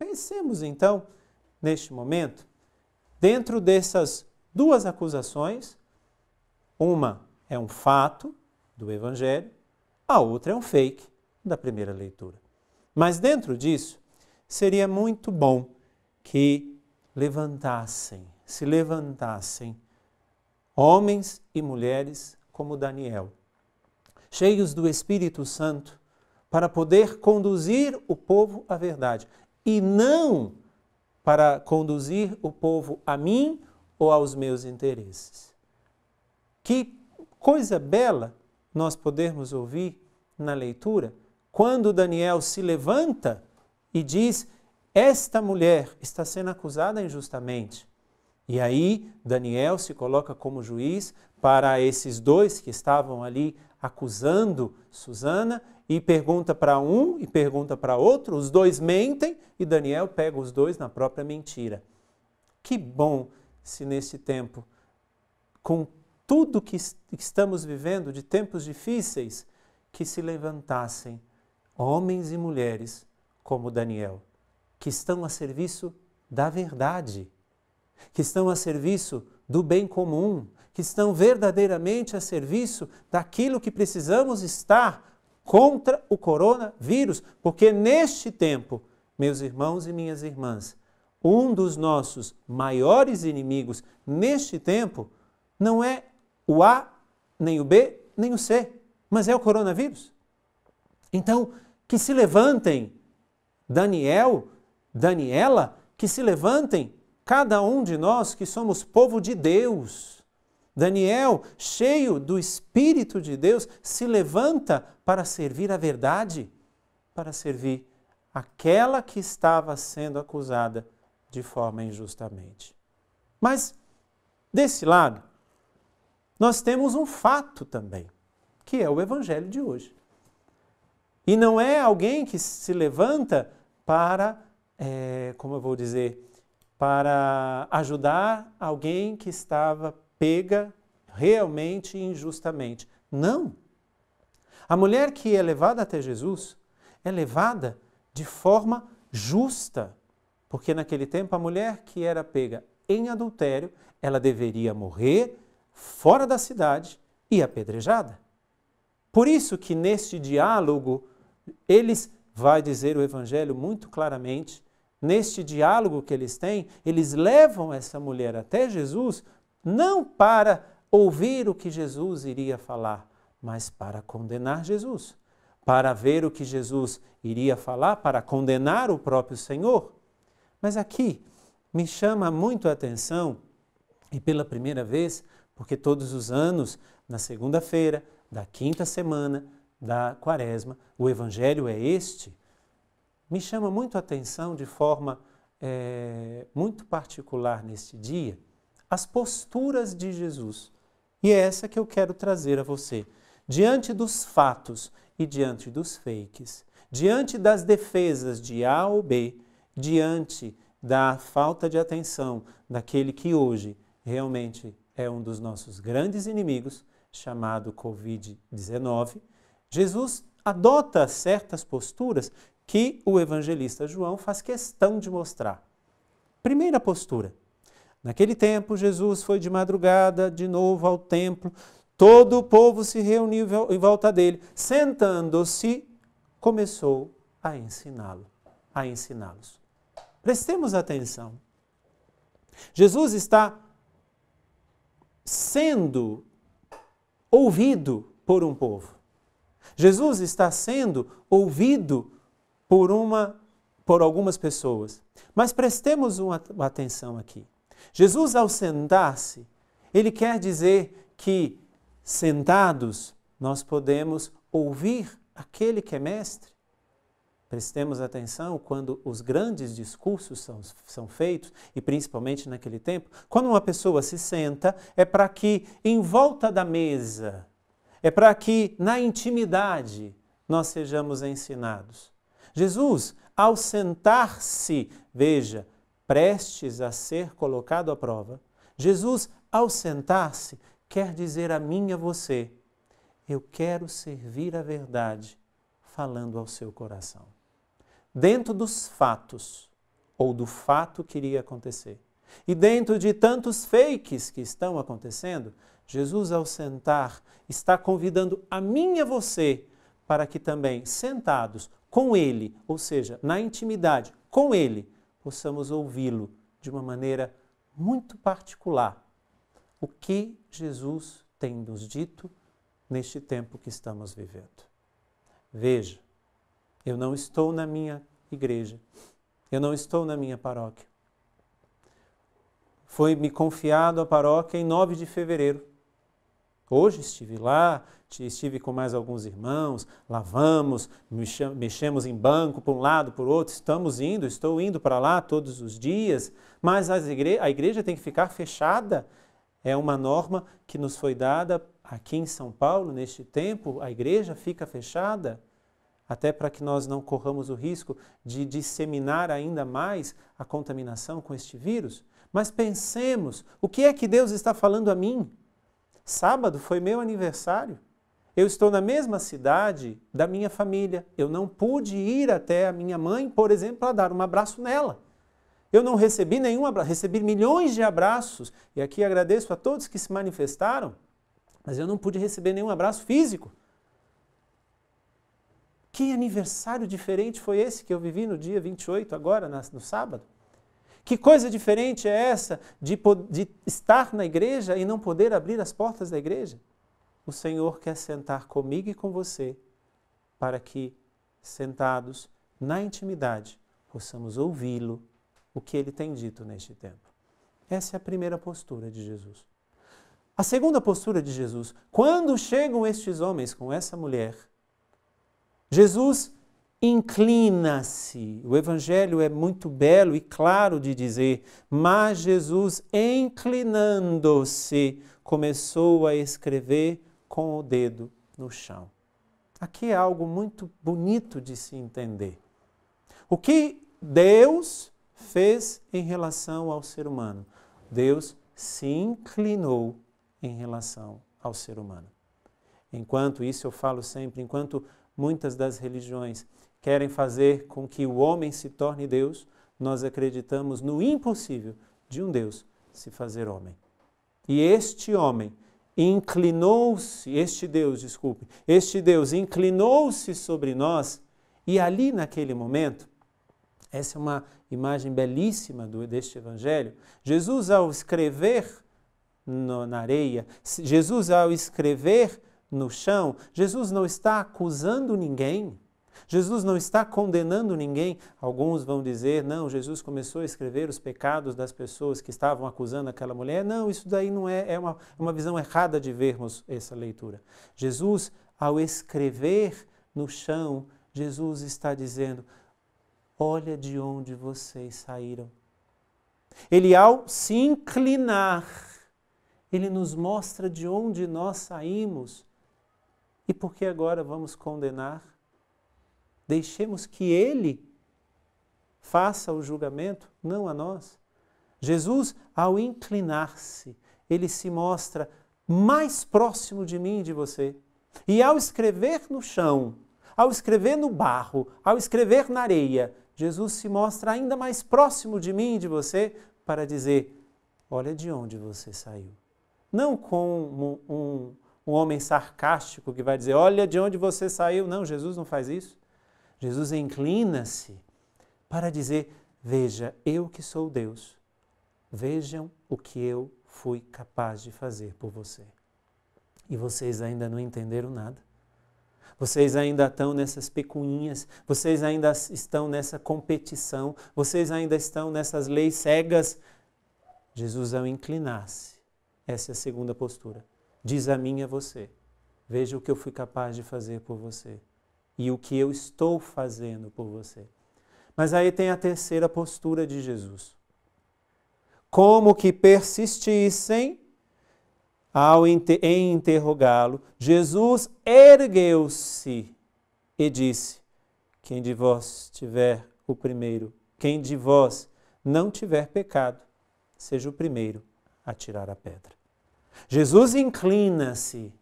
Pensemos então, neste momento, dentro dessas duas acusações, uma é um fato do Evangelho, a outra é um fake da primeira leitura. Mas dentro disso, seria muito bom que se levantassem homens e mulheres como Daniel, cheios do Espírito Santo, para poder conduzir o povo à verdade e não para conduzir o povo a mim ou aos meus interesses. Que coisa bela nós podermos ouvir na leitura quando Daniel se levanta e diz: esta mulher está sendo acusada injustamente. E aí Daniel se coloca como juiz para esses dois que estavam ali acusando Susana e pergunta para um e pergunta para outro, os dois mentem e Daniel pega os dois na própria mentira. Que bom se nesse tempo, com tudo que estamos vivendo de tempos difíceis, que se levantassem homens e mulheres como Daniel, que estão a serviço da verdade, que estão a serviço do bem comum, que estão verdadeiramente a serviço daquilo que precisamos estar contra o coronavírus, porque neste tempo, meus irmãos e minhas irmãs, um dos nossos maiores inimigos neste tempo não é o A, nem o B, nem o C, mas é o coronavírus. Então, que se levantem Daniel, Daniela, que se levantem cada um de nós que somos povo de Deus. Daniel, cheio do Espírito de Deus, se levanta para servir a verdade, para servir aquela que estava sendo acusada de forma injustamente. Mas, desse lado, nós temos um fato também, que é o Evangelho de hoje. E não é alguém que se levanta para, para ajudar alguém que estava pega realmente e injustamente. Não. A mulher que é levada até Jesus é levada de forma justa, porque naquele tempo a mulher que era pega em adultério, ela deveria morrer fora da cidade e apedrejada. Por isso que neste diálogo, vai dizer o Evangelho muito claramente, neste diálogo que eles têm, eles levam essa mulher até Jesus, não para ouvir o que Jesus iria falar, mas para condenar Jesus, para ver o que Jesus iria falar, para condenar o próprio Senhor. Mas aqui me chama muito a atenção, e pela primeira vez, porque todos os anos, na segunda-feira da quinta semana da Quaresma, o Evangelho é este, me chama muito a atenção de forma muito particular neste dia, as posturas de Jesus. E é essa que eu quero trazer a você. Diante dos fatos e diante dos fakes, diante das defesas de A ou B, diante da falta de atenção daquele que hoje realmente é um dos nossos grandes inimigos, chamado Covid-19, Jesus adota certas posturas que o evangelista João faz questão de mostrar. Primeira postura. Naquele tempo, Jesus foi de madrugada de novo ao templo, todo o povo se reuniu em volta dele, sentando-se, começou a ensiná-los. Prestemos atenção. Jesus está sendo ouvido por um povo. Jesus está sendo ouvido por algumas pessoas. Mas prestemos uma atenção aqui. Jesus, ao sentar-se, ele quer dizer que, sentados, nós podemos ouvir aquele que é mestre. Prestemos atenção quando os grandes discursos são feitos, e principalmente naquele tempo, quando uma pessoa se senta, é para que em volta da mesa, é para que na intimidade nós sejamos ensinados. Jesus, ao sentar-se, veja, prestes a ser colocado à prova, Jesus, ao sentar-se, quer dizer a mim e a você, eu quero servir a verdade falando ao seu coração. Dentro dos fatos, ou do fato que iria acontecer. E dentro de tantos fakes que estão acontecendo, Jesus, ao sentar, está convidando a mim e a você para que também, sentados com Ele, ou seja, na intimidade com Ele, possamos ouvi-lo de uma maneira muito particular. O que Jesus tem nos dito neste tempo que estamos vivendo. Veja, eu não estou na minha igreja, eu não estou na minha paróquia. Foi-me confiado a paróquia em 9 de fevereiro. Hoje estive lá, estive com mais alguns irmãos, lavamos, mexemos em banco por um lado, por outro, estou indo para lá todos os dias, mas a igreja tem que ficar fechada. É uma norma que nos foi dada aqui em São Paulo, neste tempo, a igreja fica fechada, até para que nós não corramos o risco de disseminar ainda mais a contaminação com este vírus. Mas pensemos, o que é que Deus está falando a mim? Sábado foi meu aniversário. Eu estou na mesma cidade da minha família. Eu não pude ir até a minha mãe, por exemplo, para dar um abraço nela. Eu não recebi nenhum abraço, recebi milhões de abraços. E aqui agradeço a todos que se manifestaram, mas eu não pude receber nenhum abraço físico. Que aniversário diferente foi esse que eu vivi no dia 28, agora, no sábado? Que coisa diferente é essa de estar na igreja e não poder abrir as portas da igreja? O Senhor quer sentar comigo e com você para que, sentados na intimidade, possamos ouvi-lo, o que ele tem dito neste tempo. Essa é a primeira postura de Jesus. A segunda postura de Jesus, quando chegam estes homens com essa mulher, Jesus inclina-se. O Evangelho é muito belo e claro de dizer, mas Jesus, inclinando-se, começou a escrever com o dedo no chão. Aqui é algo muito bonito de se entender. O que Deus fez em relação ao ser humano? Deus se inclinou em relação ao ser humano. Enquanto isso eu falo sempre, enquanto muitas das religiões querem fazer com que o homem se torne Deus, nós acreditamos no impossível de um Deus se fazer homem. E este homem inclinou-se, este Deus inclinou-se sobre nós, e ali naquele momento, essa é uma imagem belíssima deste Evangelho, Jesus ao escrever na areia, Jesus ao escrever no chão, Jesus não está acusando ninguém, Jesus não está condenando ninguém. Alguns vão dizer, não, Jesus começou a escrever os pecados das pessoas que estavam acusando aquela mulher. Não, isso daí não é uma visão errada de vermos essa leitura. Jesus, ao escrever no chão, Jesus está dizendo, olha de onde vocês saíram. Ele, ao se inclinar, ele nos mostra de onde nós saímos. E por que agora vamos condenar? Deixemos que Ele faça o julgamento, não a nós. Jesus, ao inclinar-se, Ele se mostra mais próximo de mim e de você. E ao escrever no chão, ao escrever no barro, ao escrever na areia, Jesus se mostra ainda mais próximo de mim e de você para dizer, olha de onde você saiu. Não com um homem sarcástico que vai dizer, olha de onde você saiu. Não, Jesus não faz isso. Jesus inclina-se para dizer, veja, eu que sou Deus, vejam o que eu fui capaz de fazer por você. E vocês ainda não entenderam nada. Vocês ainda estão nessas picuinhas, vocês ainda estão nessa competição, vocês ainda estão nessas leis cegas. Jesus, ao inclinar-se, essa é a segunda postura, diz a mim e a você, veja o que eu fui capaz de fazer por você. E o que eu estou fazendo por você. Mas aí tem a terceira postura de Jesus. Como que persistissem em interrogá-lo, Jesus ergueu-se e disse, quem de vós tiver o primeiro, quem de vós não tiver pecado, seja o primeiro a tirar a pedra. Jesus inclina-se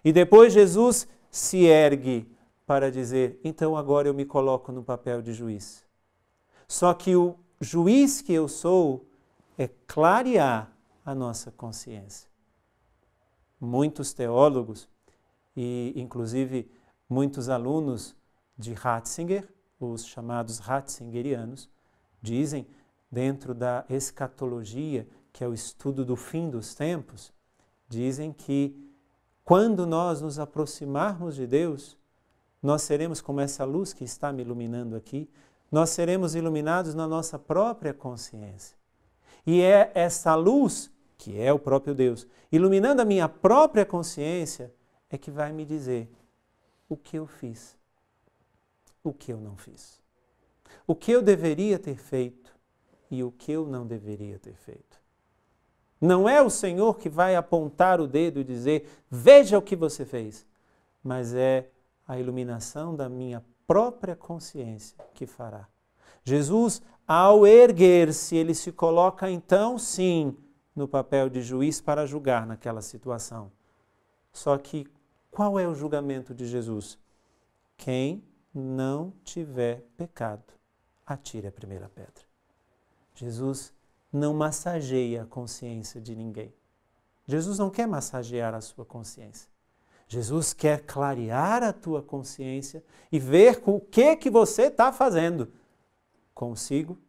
e depois Jesus se ergue para dizer, então agora eu me coloco no papel de juiz. Só que o juiz que eu sou é clarear a nossa consciência. Muitos teólogos, e inclusive muitos alunos de Ratzinger, os chamados Ratzingerianos, dizem, dentro da escatologia, que é o estudo do fim dos tempos, dizem que quando nós nos aproximarmos de Deus, nós seremos como essa luz que está me iluminando aqui, nós seremos iluminados na nossa própria consciência. E é essa luz, que é o próprio Deus, iluminando a minha própria consciência, é que vai me dizer o que eu fiz, o que eu não fiz, o que eu deveria ter feito e o que eu não deveria ter feito. Não é o Senhor que vai apontar o dedo e dizer, veja o que você fez, mas é a iluminação da minha própria consciência que fará. Jesus, ao erguer-se, ele se coloca então, sim, no papel de juiz para julgar naquela situação. Só que qual é o julgamento de Jesus? Quem não tiver pecado, atire a primeira pedra. Jesus não massageia a consciência de ninguém. Jesus não quer massagear a sua consciência. Jesus quer clarear a tua consciência e ver o que você está fazendo consigo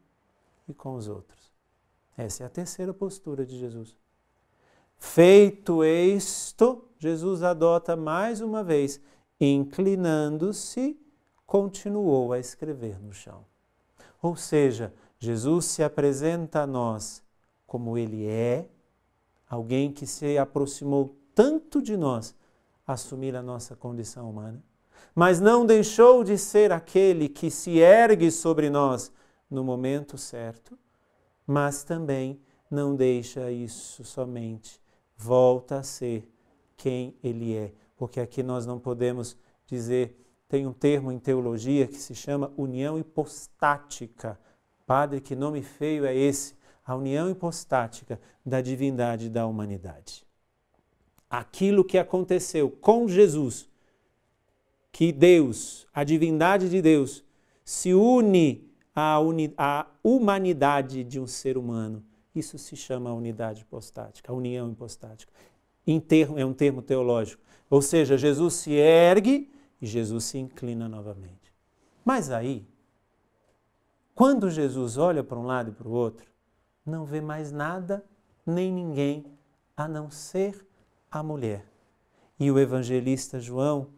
e com os outros. Essa é a terceira postura de Jesus. Feito isto, Jesus adota mais uma vez, inclinando-se, continuou a escrever no chão. Ou seja, Jesus se apresenta a nós como Ele é, alguém que se aproximou tanto de nós, assumir a nossa condição humana, mas não deixou de ser aquele que se ergue sobre nós no momento certo, mas também não deixa isso somente, volta a ser quem Ele é. Porque aqui nós não podemos dizer, tem um termo em teologia que se chama união hipostática. Padre, que nome feio é esse? A união hipostática da divindade e da humanidade. Aquilo que aconteceu com Jesus, que Deus, a divindade de Deus, se une à humanidade de um ser humano. Isso se chama unidade hipostática, a união hipostática. É um termo teológico. Ou seja, Jesus se ergue e Jesus se inclina novamente. Mas aí, quando Jesus olha para um lado e para o outro, não vê mais nada nem ninguém a não ser a mulher. E o evangelista João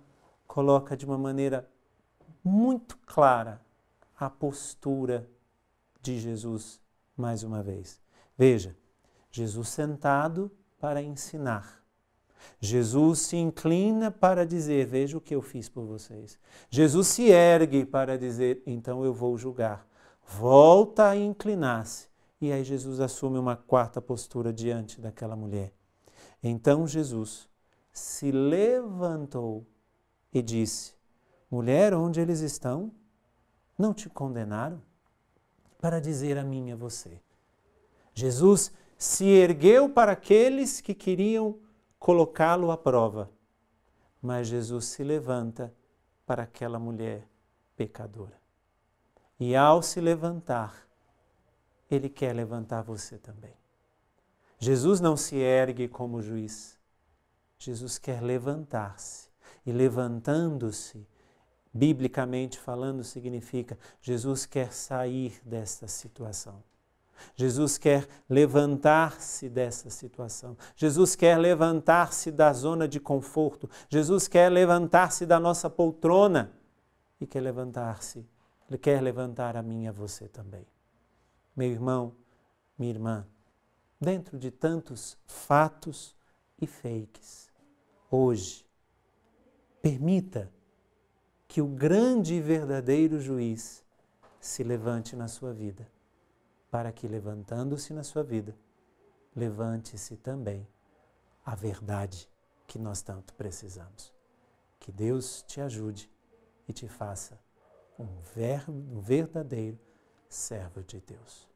coloca de uma maneira muito clara a postura de Jesus mais uma vez. Veja, Jesus sentado para ensinar. Jesus se inclina para dizer, veja o que eu fiz por vocês. Jesus se ergue para dizer, então eu vou julgar. Volta a inclinar-se. E aí Jesus assume uma quarta postura diante daquela mulher. Então Jesus se levantou e disse, mulher, onde eles estão? Não te condenaram? Para dizer a mim e a você. Jesus se ergueu para aqueles que queriam colocá-lo à prova. Mas Jesus se levanta para aquela mulher pecadora. E ao se levantar, Ele quer levantar você também. Jesus não se ergue como juiz. Jesus quer levantar-se. E levantando-se, biblicamente falando, significa Jesus quer sair desta situação. Jesus quer levantar-se dessa situação. Jesus quer levantar-se da zona de conforto. Jesus quer levantar-se da nossa poltrona. E quer levantar-se. Ele quer levantar a mim e a você também. Meu irmão, minha irmã, dentro de tantos fatos e fakes, hoje, permita que o grande e verdadeiro juiz se levante na sua vida, para que, levantando-se na sua vida, levante-se também a verdade que nós tanto precisamos. Que Deus te ajude e te faça um verdadeiro servo de Deus.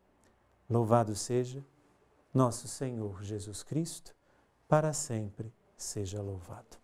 Louvado seja nosso Senhor Jesus Cristo, para sempre seja louvado.